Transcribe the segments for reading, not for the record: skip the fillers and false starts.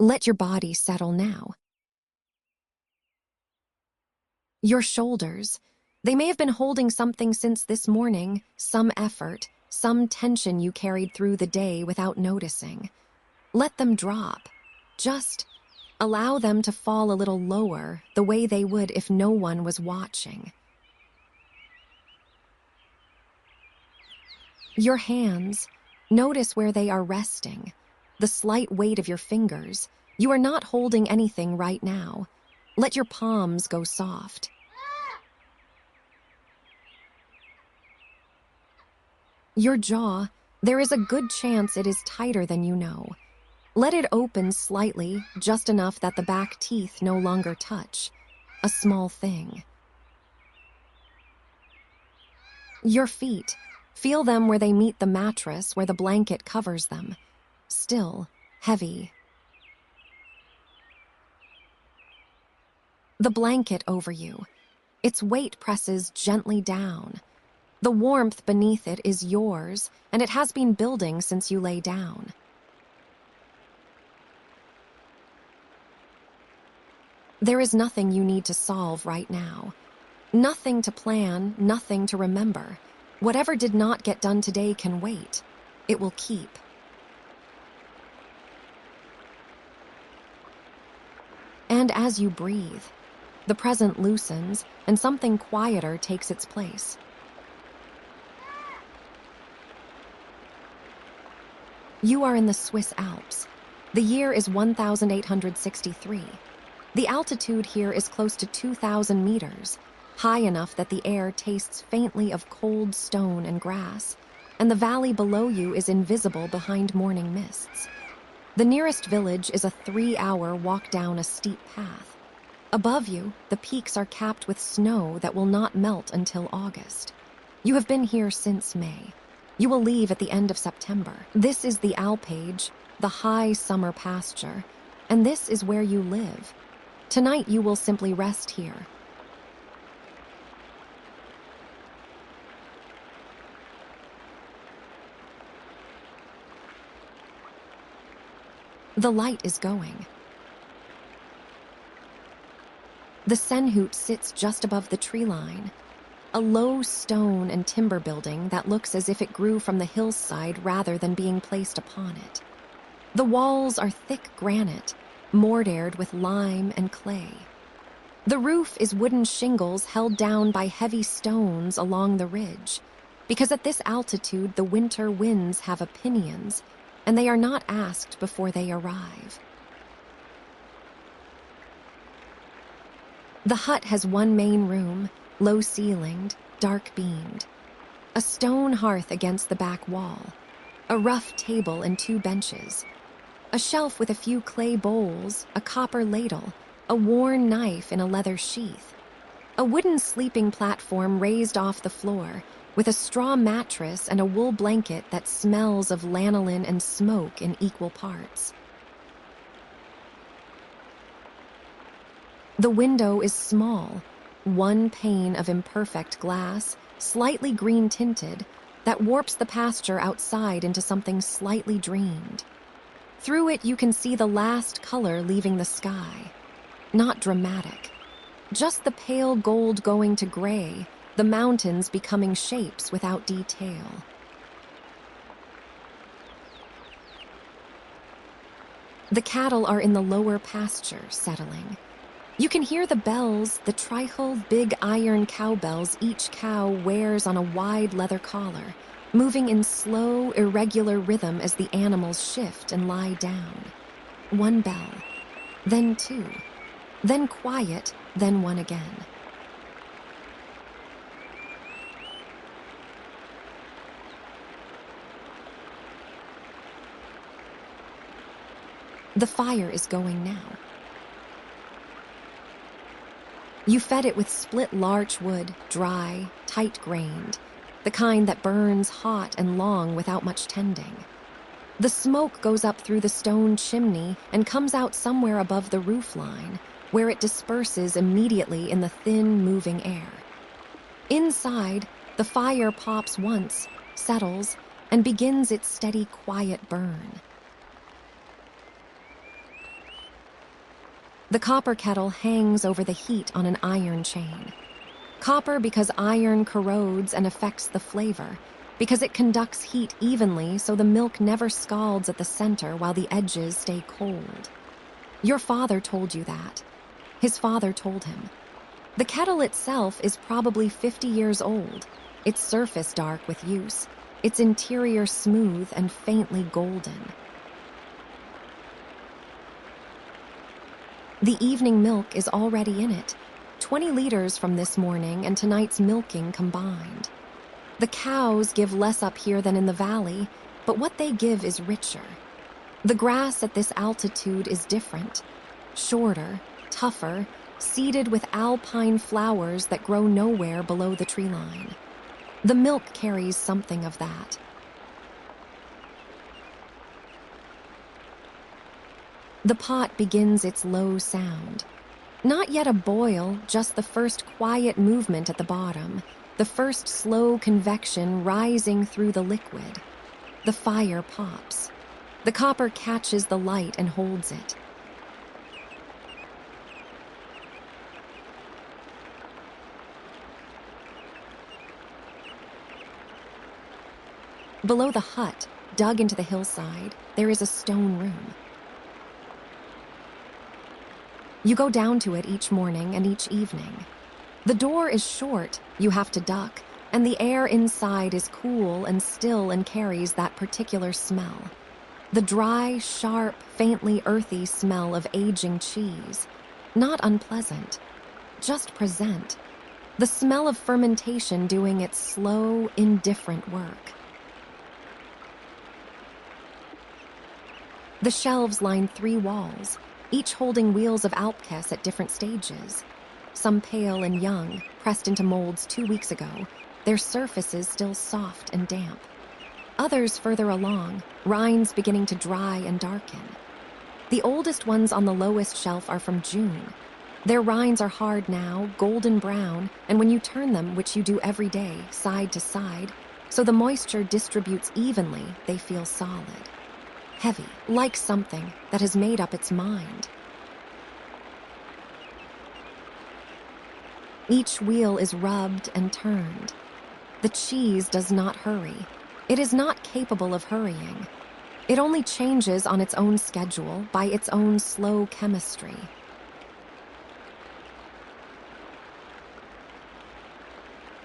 Let your body settle now. Your shoulders. They may have been holding something since this morning, some effort, some tension you carried through the day without noticing. Let them drop. Just allow them to fall a little lower, the way they would if no one was watching. Your hands. Notice where they are resting. The slight weight of your fingers. You are not holding anything right now. Let your palms go soft. Your jaw. There is a good chance it is tighter than you know. Let it open slightly, just enough that the back teeth no longer touch. A small thing. Your feet. Feel them where they meet the mattress, where the blanket covers them. Still, heavy. The blanket over you. Its weight presses gently down. The warmth beneath it is yours, and it has been building since you lay down. There is nothing you need to solve right now. Nothing to plan, nothing to remember. Whatever did not get done today can wait. It will keep. And as you breathe, the present loosens and something quieter takes its place. You are in the Swiss Alps. The year is 1863. The altitude here is close to 2,000 meters, high enough that the air tastes faintly of cold stone and grass, and the valley below you is invisible behind morning mists. The nearest village is a 3-hour walk down a steep path. Above you, the peaks are capped with snow that will not melt until August. You have been here since May. You will leave at the end of September. This is the alpage, the high summer pasture, and this is where you live. Tonight you will simply rest here. The light is going. The Sennhütte sits just above the treeline, a low stone and timber building that looks as if it grew from the hillside rather than being placed upon it. The walls are thick granite, mortared with lime and clay. The roof is wooden shingles held down by heavy stones along the ridge, because at this altitude the winter winds have opinions, and they are not asked before they arrive. The hut has one main room, low-ceilinged, dark-beamed. A stone hearth against the back wall. A rough table and 2 benches. A shelf with a few clay bowls, a copper ladle, a worn knife in a leather sheath. A wooden sleeping platform raised off the floor, with a straw mattress and a wool blanket that smells of lanolin and smoke in equal parts. The window is small, one pane of imperfect glass, slightly green-tinted, that warps the pasture outside into something slightly dreamed. Through it you can see the last color leaving the sky. Not dramatic. Just the pale gold going to gray, the mountains becoming shapes without detail. The cattle are in the lower pasture, settling. You can hear the bells, the treichel, big iron cowbells each cow wears on a wide leather collar, moving in slow, irregular rhythm as the animals shift and lie down. 1 bell, then 2, then quiet, then 1 again. The fire is going now. You fed it with split larch wood, dry, tight-grained, the kind that burns hot and long without much tending. The smoke goes up through the stone chimney and comes out somewhere above the roof line, where it disperses immediately in the thin, moving air. Inside, the fire pops once, settles, and begins its steady, quiet burn. The copper kettle hangs over the heat on an iron chain. Copper because iron corrodes and affects the flavor, because it conducts heat evenly so the milk never scalds at the center while the edges stay cold. Your father told you that. His father told him. The kettle itself is probably 50 years old, its surface dark with use, its interior smooth and faintly golden. The evening milk is already in it, 20 liters from this morning and tonight's milking combined. The cows give less up here than in the valley, but what they give is richer. The grass at this altitude is different, shorter, tougher, seeded with alpine flowers that grow nowhere below the tree line. The milk carries something of that. The pot begins its low sound. Not yet a boil, just the first quiet movement at the bottom, the first slow convection rising through the liquid. The fire pops. The copper catches the light and holds it. Below the hut, dug into the hillside, there is a stone room. You go down to it each morning and each evening. The door is short, you have to duck, and the air inside is cool and still and carries that particular smell. The dry, sharp, faintly earthy smell of aging cheese. Not unpleasant, just present. The smell of fermentation doing its slow, indifferent work. The shelves line 3 walls, each holding wheels of alpkäse at different stages. Some pale and young, pressed into molds 2 weeks ago, their surfaces still soft and damp. Others further along, rinds beginning to dry and darken. The oldest ones on the lowest shelf are from June. Their rinds are hard now, golden brown, and when you turn them, which you do every day, side to side, so the moisture distributes evenly, they feel solid. Heavy, like something that has made up its mind. Each wheel is rubbed and turned. The cheese does not hurry. It is not capable of hurrying. It only changes on its own schedule by its own slow chemistry.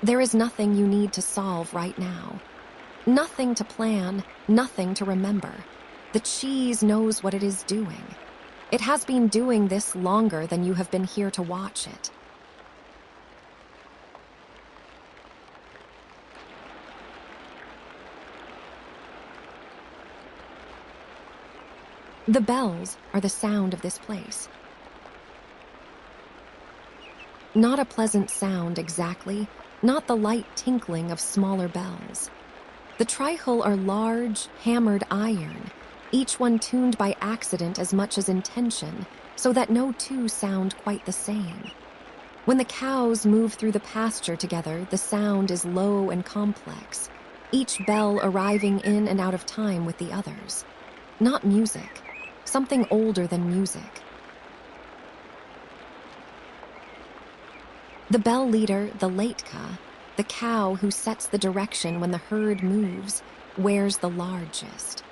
There is nothing you need to solve right now. Nothing to plan, nothing to remember. The cheese knows what it is doing. It has been doing this longer than you have been here to watch it. The bells are the sound of this place. Not a pleasant sound exactly, not the light tinkling of smaller bells. The treichel are large, hammered iron, each one tuned by accident as much as intention, so that no two sound quite the same. When the cows move through the pasture together, the sound is low and complex, each bell arriving in and out of time with the others. Not music, something older than music. The bell leader, the Leitkuh, the cow who sets the direction when the herd moves, wears the largest.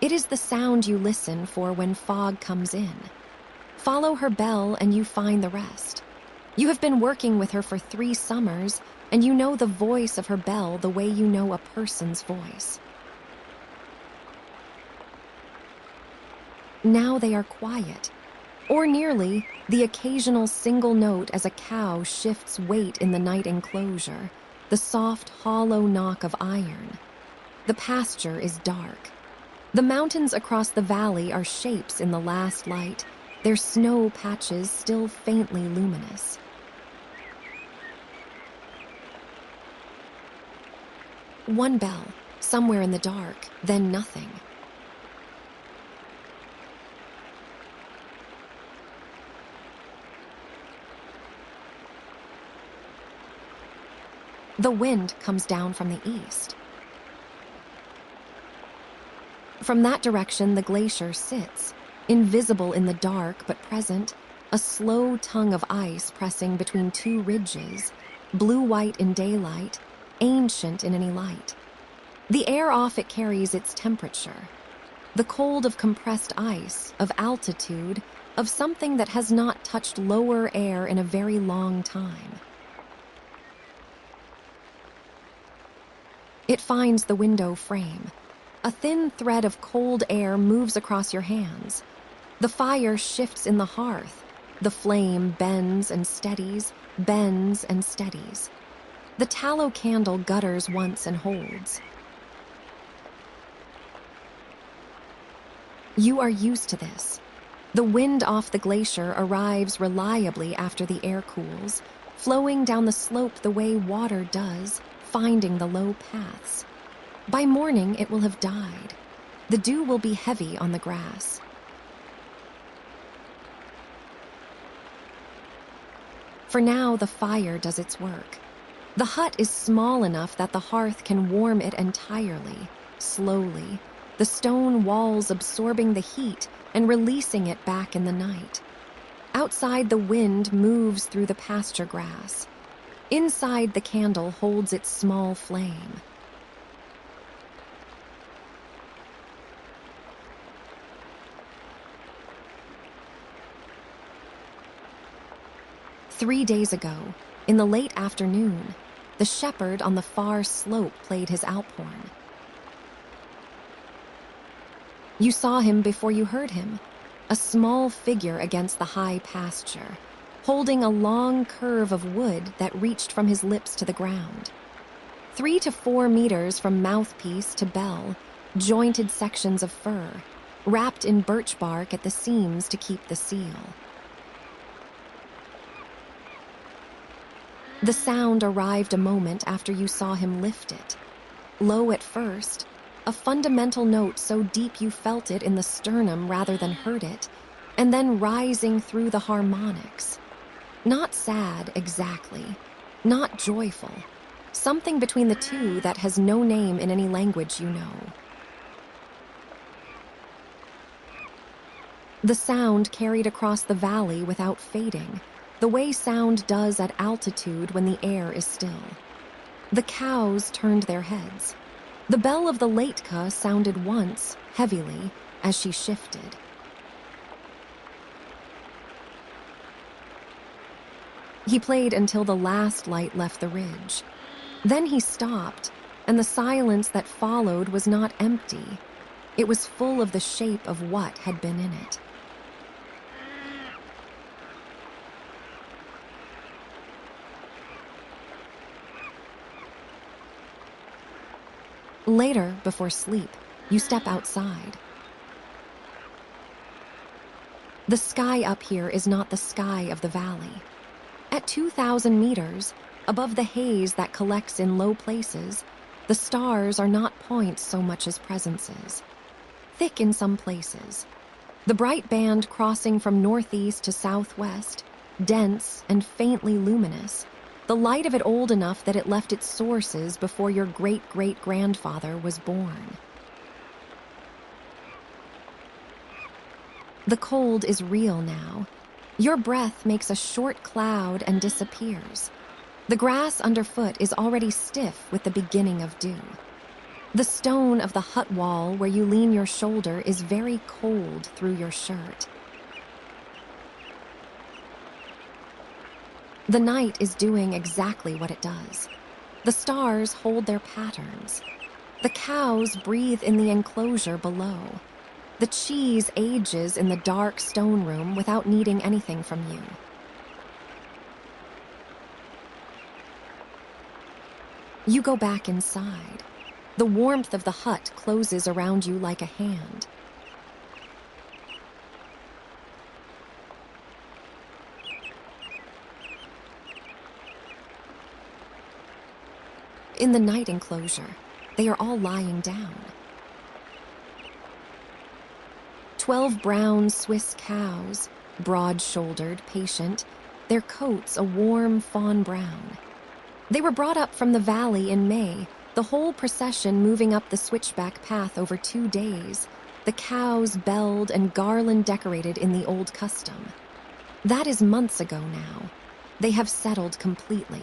It is the sound you listen for when fog comes in. Follow her bell and you find the rest. You have been working with her for 3 summers, and you know the voice of her bell the way you know a person's voice. Now they are quiet, or nearly, the occasional single note as a cow shifts weight in the night enclosure, the soft, hollow knock of iron. The pasture is dark. The mountains across the valley are shapes in the last light, their snow patches still faintly luminous. One bell, somewhere in the dark, then nothing. The wind comes down from the east. From that direction, the glacier sits, invisible in the dark but present, a slow tongue of ice pressing between two ridges, blue-white in daylight, ancient in any light. The air off it carries its temperature, the cold of compressed ice, of altitude, of something that has not touched lower air in a very long time. It finds the window frame. A thin thread of cold air moves across your hands. The fire shifts in the hearth. The flame bends and steadies, bends and steadies. The tallow candle gutters once and holds. You are used to this. The wind off the glacier arrives reliably after the air cools, flowing down the slope the way water does, finding the low paths. By morning, it will have died. The dew will be heavy on the grass. For now, the fire does its work. The hut is small enough that the hearth can warm it entirely, slowly, the stone walls absorbing the heat and releasing it back in the night. Outside, the wind moves through the pasture grass. Inside, the candle holds its small flame. "3 days ago, in the late afternoon, the shepherd on the far slope played his alphorn. You saw him before you heard him, a small figure against the high pasture, holding a long curve of wood that reached from his lips to the ground. 3 to 4 meters from mouthpiece to bell, jointed sections of fur, wrapped in birch bark at the seams to keep the seal. The sound arrived a moment after you saw him lift it. Low at first, a fundamental note so deep you felt it in the sternum rather than heard it, and then rising through the harmonics. Not sad, exactly. Not joyful. Something between the two that has no name in any language you know. The sound carried across the valley without fading, the way sound does at altitude when the air is still. The cows turned their heads. The bell of the Leitkuh sounded once, heavily, as she shifted. He played until the last light left the ridge. Then he stopped, and the silence that followed was not empty. It was full of the shape of what had been in it. Later, before sleep, you step outside. The sky up here is not the sky of the valley. At 2,000 meters, above the haze that collects in low places, the stars are not points so much as presences. Thick in some places. The bright band crossing from northeast to southwest, dense and faintly luminous, the light of it old enough that it left its sources before your great-great-grandfather was born. The cold is real now. Your breath makes a short cloud and disappears. The grass underfoot is already stiff with the beginning of dew. The stone of the hut wall where you lean your shoulder is very cold through your shirt. The night is doing exactly what it does. The stars hold their patterns. The cows breathe in the enclosure below. The cheese ages in the dark stone room without needing anything from you. You go back inside. The warmth of the hut closes around you like a hand. In the night enclosure, they are all lying down. 12 brown Swiss cows, broad-shouldered, patient, their coats a warm fawn brown. They were brought up from the valley in May, the whole procession moving up the switchback path over 2 days, the cows belled and garland decorated in the old custom. That is months ago now. They have settled completely.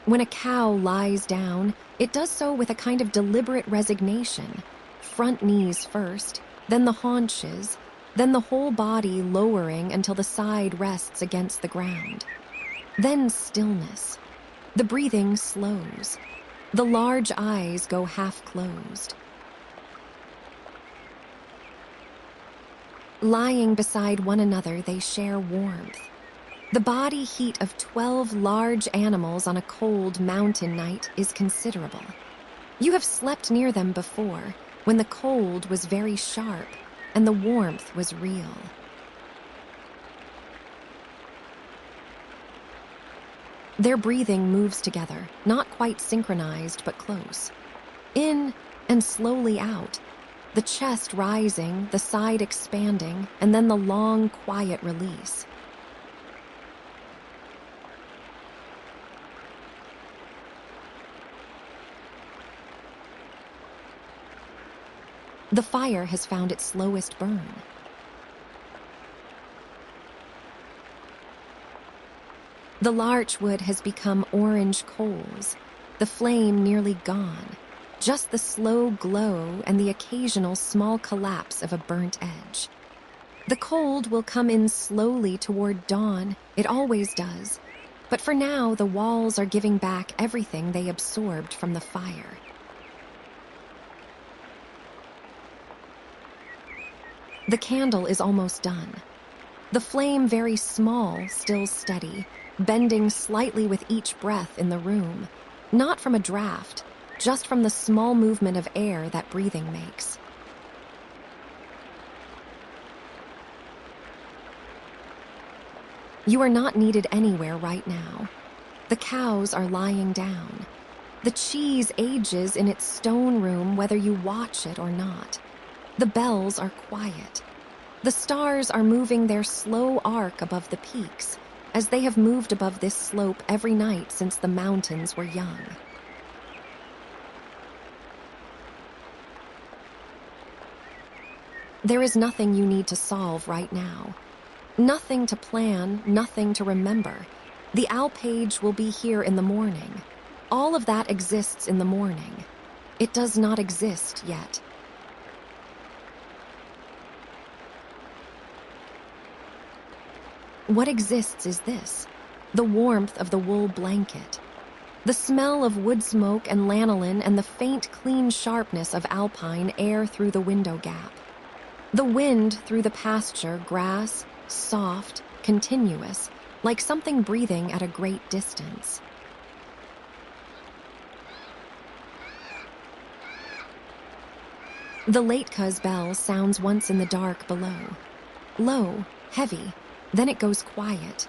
When a cow lies down, it does so with a kind of deliberate resignation. Front knees first, then the haunches, then the whole body lowering until the side rests against the ground. Then stillness. The breathing slows. The large eyes go half closed. Lying beside one another, they share warmth. The body heat of 12 large animals on a cold mountain night is considerable. You have slept near them before, when the cold was very sharp and the warmth was real. Their breathing moves together, not quite synchronized but close. In and slowly out, the chest rising, the side expanding, and then the long, quiet release. The fire has found its slowest burn. The larch wood has become orange coals, the flame nearly gone, just the slow glow and the occasional small collapse of a burnt edge. The cold will come in slowly toward dawn, it always does, but for now the walls are giving back everything they absorbed from the fire. The candle is almost done. The flame very small, still steady, bending slightly with each breath in the room, not from a draft, just from the small movement of air that breathing makes. You are not needed anywhere right now. The cows are lying down. The cheese ages in its stone room whether you watch it or not. The bells are quiet. The stars are moving their slow arc above the peaks, as they have moved above this slope every night since the mountains were young. There is nothing you need to solve right now. Nothing to plan, nothing to remember. The alpage will be here in the morning. All of that exists in the morning. It does not exist yet. What exists is this, the warmth of the wool blanket, the smell of wood smoke and lanolin, and the faint, clean sharpness of alpine air through the window gap. The wind through the pasture grass, soft, continuous, like something breathing at a great distance. The Leitkuh's bell sounds once in the dark below. Low, heavy, then it goes quiet.